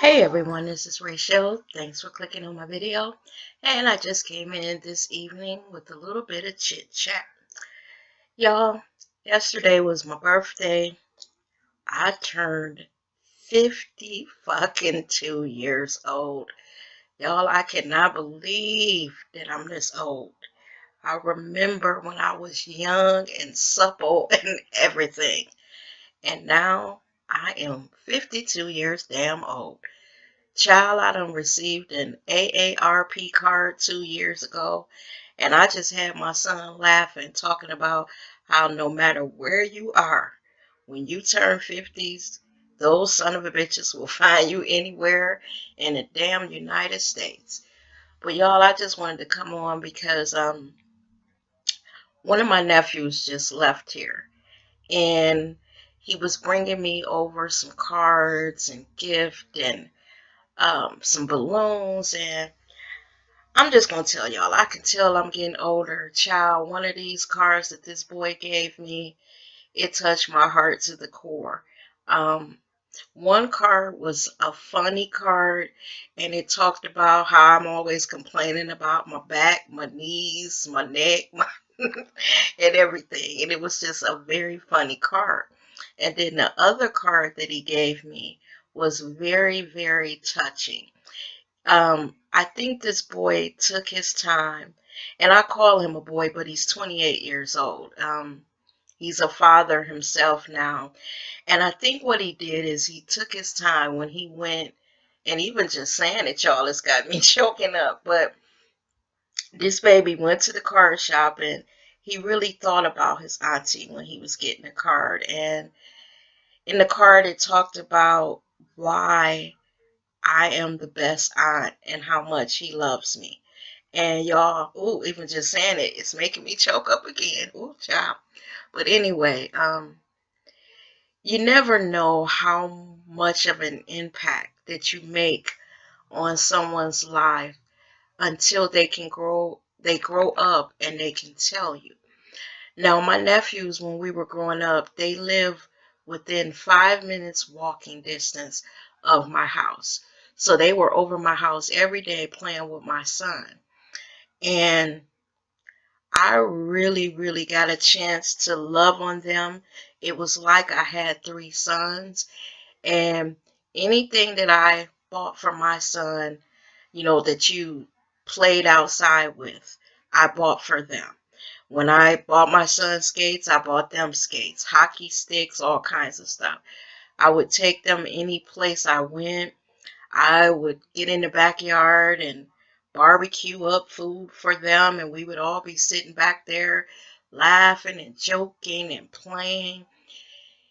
Hey everyone, this is Rachelle. Thanks for clicking on my video. And I just came in this evening with a little bit of chit chat. Y'all, yesterday was my birthday. I turned 50 fucking 2 years old. Y'all, I cannot believe that I'm this old. I remember when I was young and supple and everything. And now I am 52 years damn old. Child, I done received an AARP card 2 years ago, and I just had my son laughing, talking about how no matter where you are, when you turn 50s, those son of a bitches will find you anywhere in the damn United States. But y'all, I just wanted to come on because one of my nephews just left here, and he was bringing me over some cards and gift and some balloons, and I'm just gonna tell y'all, I can tell I'm getting older. Child, one of these cards that this boy gave me, it touched my heart to the core. Um, One card was a funny card, and it talked about how I'm always complaining about my back, my knees, my neck, and everything. And it was just a very funny card. And then the other card that he gave me was very, very touching. I think this boy took his time, and I call him a boy, but he's 28 years old. He's a father himself now. And I think what he did is he took his time when he went, and even just saying it, y'all, it's got me choking up. But this baby went to the card shop, and he really thought about his auntie when he was getting a card. And in the card, it talked about why I am the best aunt and how much he loves me. And y'all, ooh, even just saying it, it's making me choke up again. Ooh, child. But anyway, you never know how much of an impact that you make on someone's life until they grow up and they can tell you. Now, my nephews, when we were growing up, they live within 5 minutes walking distance of my house. So they were over my house every day playing with my son. And I really, really got a chance to love on them. It was like I had three sons. And anything that I bought for my son, that you played outside with, I bought for them. When I bought my son skates, I bought them skates, hockey sticks, all kinds of stuff. I would take them any place I went. I would get in the backyard and barbecue up food for them, and we would all be sitting back there laughing and joking and playing.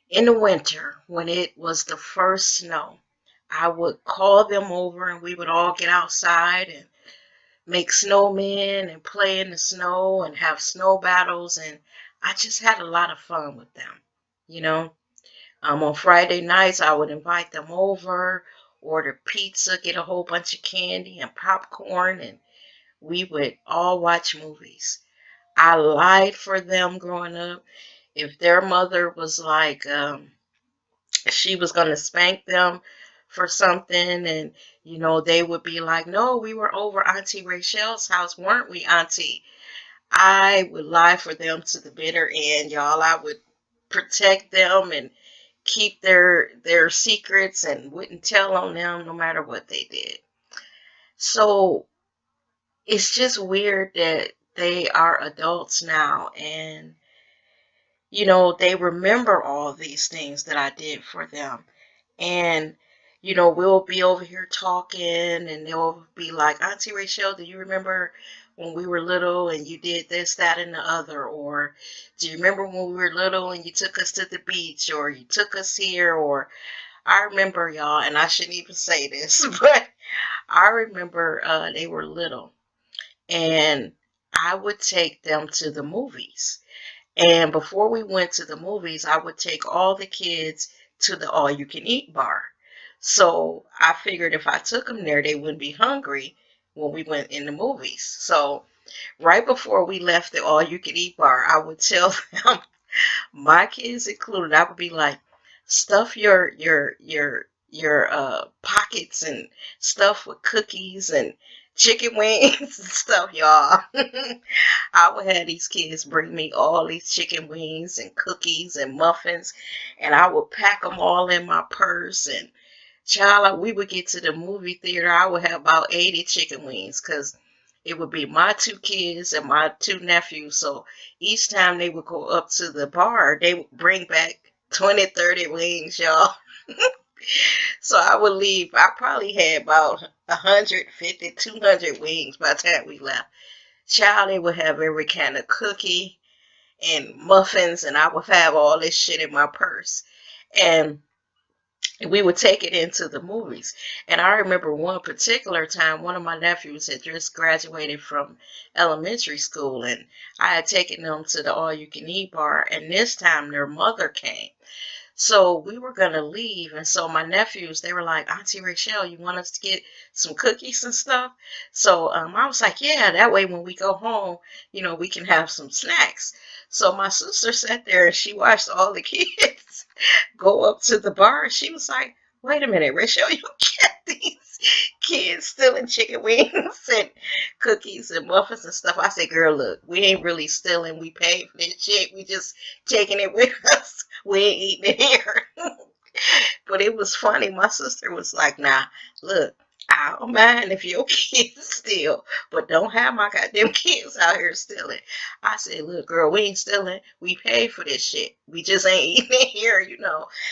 In the winter, when it was the first snow, I would call them over and we would all get outside and make snowmen and play in the snow and have snow battles. And I just had a lot of fun with them, you know. On Friday nights, I would invite them over, order pizza, get a whole bunch of candy and popcorn, and we would all watch movies. I lied for them growing up. If their mother was like, she was going to spank them for something, and they would be like, no, we were over Auntie Rachel's house, weren't we, Auntie? I would lie for them to the bitter end, y'all. I would protect them and keep their secrets and wouldn't tell on them no matter what they did. So it's just weird that they are adults now, and they remember all these things that I did for them. And we'll be over here talking, and they'll be like, Auntie Rachelle, do you remember when we were little and you did this, that, and the other? Or do you remember when we were little and you took us to the beach, or you took us here? Or I remember, y'all, and I shouldn't even say this, but I remember they were little, and I would take them to the movies. And before we went to the movies, I would take all the kids to the all-you-can-eat bar. So I figured if I took them there, they wouldn't be hungry when we went in the movies. So right before we left the all-you-can-eat bar, I would tell them, my kids included, I would be like, stuff your your pockets and stuff with cookies and chicken wings and stuff, y'all. I would have these kids bring me all these chicken wings and cookies and muffins, and I would pack them all in my purse. And child, we would get to the movie theater. I would have about 80 chicken wings because it would be my two kids and my two nephews. So each time they would go up to the bar, they would bring back 20, 30 wings, y'all. So I would leave. I probably had about 150, 200 wings by the time we left. Child, they would have every kind of cookie and muffins, and I would have all this shit in my purse. And we would take it into the movies. And I remember one particular time, one of my nephews had just graduated from elementary school, and I had taken them to the all you can eat bar, and this time their mother came. So we were gonna leave, and so my nephews, they were like, Auntie Rachelle, you want us to get some cookies and stuff? So I was like, yeah, that way when we go home, we can have some snacks. So my sister sat there and she watched all the kids go up to the bar, and she was like, wait a minute, Rachelle, you get these kids stealing chicken wings and cookies and muffins and stuff. I said, girl, look, we ain't really stealing. We paid for this shit. We just taking it with us. We ain't eating it here. But it was funny. My sister was like, nah, look, I don't mind if your kids steal, but don't have my goddamn kids out here stealing. I said, look, girl, we ain't stealing. We pay for this shit. We just ain't eating it here,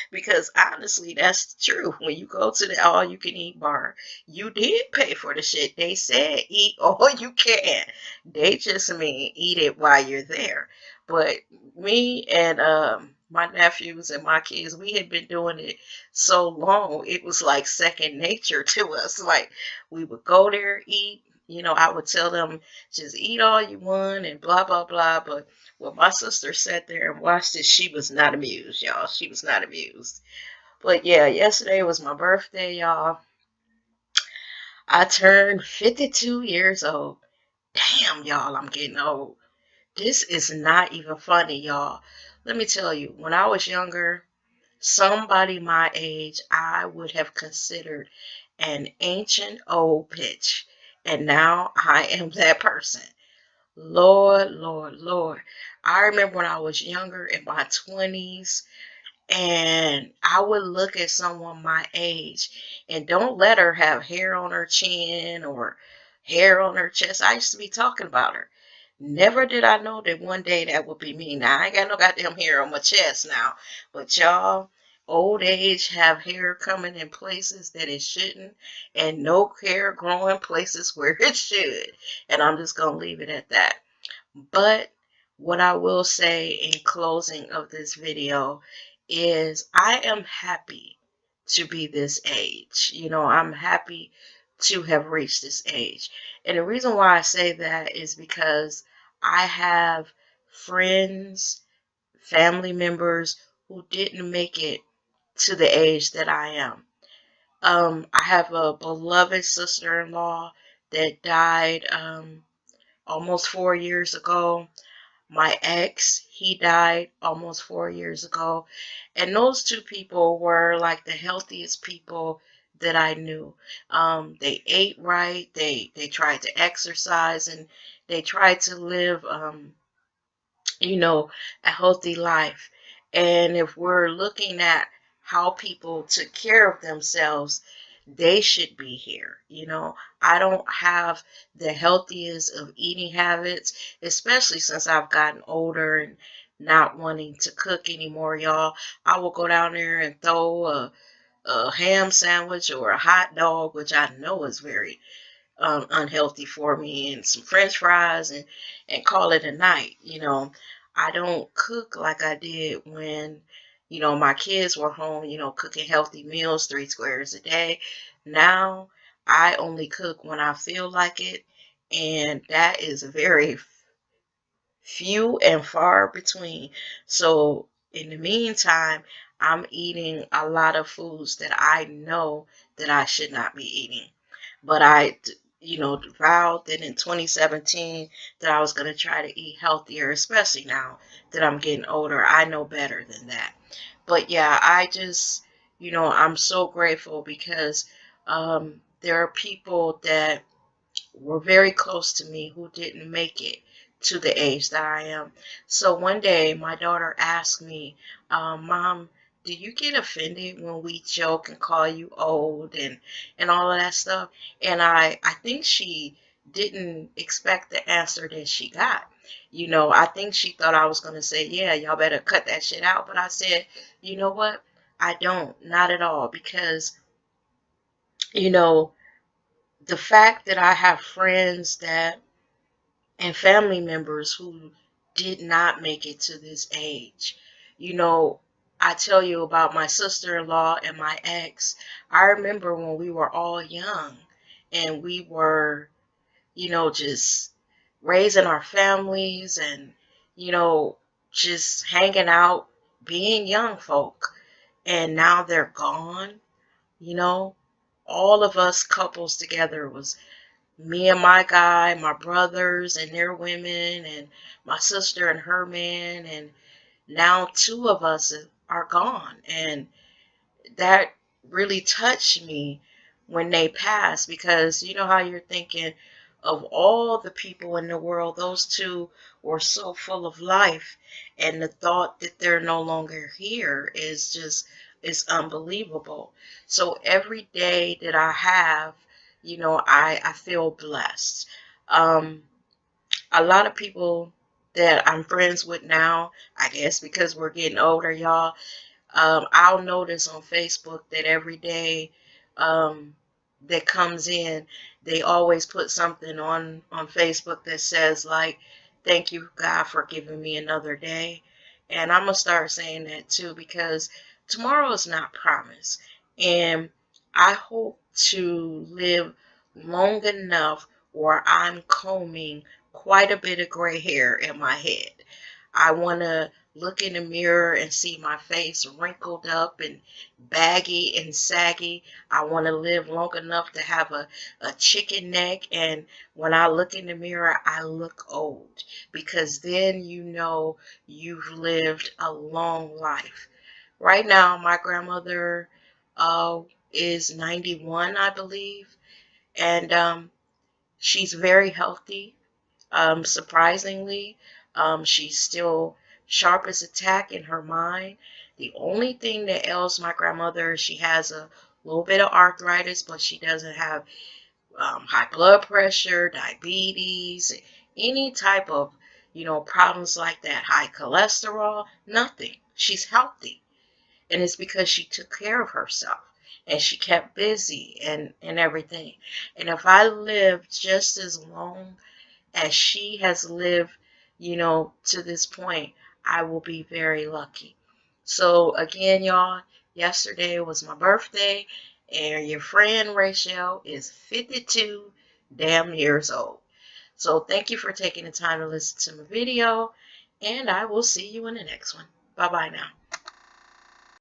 because honestly, that's true. When you go to the all you can eat bar, you did pay for the shit. They said eat all you can. They just mean eat it while you're there. But me and my nephews and my kids, we had been doing it so long, it was like second nature to us. Like we would go there, eat. I would tell them just eat all you want and blah blah blah. But when my sister sat there and watched it, she was not amused, y'all. She was not amused. But yeah, yesterday was my birthday, y'all. I turned 52 years old. Damn, y'all, I'm getting old. This is not even funny, y'all. Let me tell you, when I was younger, somebody my age I would have considered an ancient old bitch. And now I am that person. Lord, Lord, Lord. I remember when I was younger in my 20s, and I would look at someone my age and don't let her have hair on her chin or hair on her chest. I used to be talking about her. Never did I know that one day that would be me. Now, I ain't got no goddamn hair on my chest now. But y'all, old age have hair coming in places that it shouldn't, and no hair growing places where it should. And I'm just going to leave it at that. But what I will say in closing of this video is I am happy to be this age. I'm happy to have reached this age. And the reason why I say that is because I have friends, family members who didn't make it to the age that I am. I have a beloved sister-in-law that died almost 4 years ago. My ex, he died almost 4 years ago. And those two people were like the healthiest people that I knew. They ate right. They tried to exercise, and they tried to live, a healthy life. And if we're looking at how people took care of themselves, they should be here. I don't have the healthiest of eating habits, especially since I've gotten older and not wanting to cook anymore, y'all. I will go down there and throw a ham sandwich or a hot dog, which I know is very unhealthy for me, and some french fries, and call it a night. I don't cook like I did when my kids were home, cooking healthy meals 3 squares a day. Now I only cook when I feel like it, and that is very few and far between. So in the meantime, I'm eating a lot of foods that I know that I should not be eating. But I, vowed that in 2017 that I was going to try to eat healthier, especially now that I'm getting older. I know better than that. But yeah, I just, you know, I'm so grateful because there are people that were very close to me who didn't make it to the age that I am. So one day my daughter asked me, Mom, do you get offended when we joke and call you old and all of that stuff? And I think she didn't expect the answer that she got. You know, I think she thought I was going to say, yeah, y'all better cut that shit out. But I said, you know what? I don't, not at all, because, you know, the fact that I have friends that and family members who did not make it to this age. You know, I tell you about my sister-in-law and my ex. I remember when we were all young and we were, you know, just raising our families and, you know, just hanging out, being young folk. And now they're gone, you know. All of us couples together was me and my guy, my brothers and their women, and my sister and her man, and now two of us are gone. And that really touched me when they passed, because you know how you're thinking of all the people in the world, those two were so full of life, and the thought that they're no longer here is just is unbelievable. So every day that I have, you know, I feel blessed. um a lot of people that I'm friends with now, I guess because we're getting older, y'all, I'll notice on Facebook that every day um, that comes in, they always put something on Facebook that says like, "Thank you, God, for giving me another day." And I'm gonna start saying that too, because tomorrow is not promised, and I hope to live long enough where I'm combing quite a bit of gray hair in my head. I want to look in the mirror and see my face wrinkled up and baggy and saggy. I want to live long enough to have a chicken neck. And when I look in the mirror, I look old, because then you know you've lived a long life. Right now, my grandmother uh, is 91, I believe, and she's very healthy. Surprisingly, she's still sharp as a tack in her mind. The only thing that ails my grandmother is she has a little bit of arthritis, but she doesn't have high blood pressure, diabetes, any type of, you know, problems like that. High cholesterol, nothing. She's healthy. And it's because she took care of herself and she kept busy and everything. And if I lived just as long as she has lived, you know, to this point, I will be very lucky. So again, y'all, yesterday was my birthday, and your friend Rachelle is 52 damn years old. So thank you for taking the time to listen to my video, and I will see you in the next one. Bye bye now.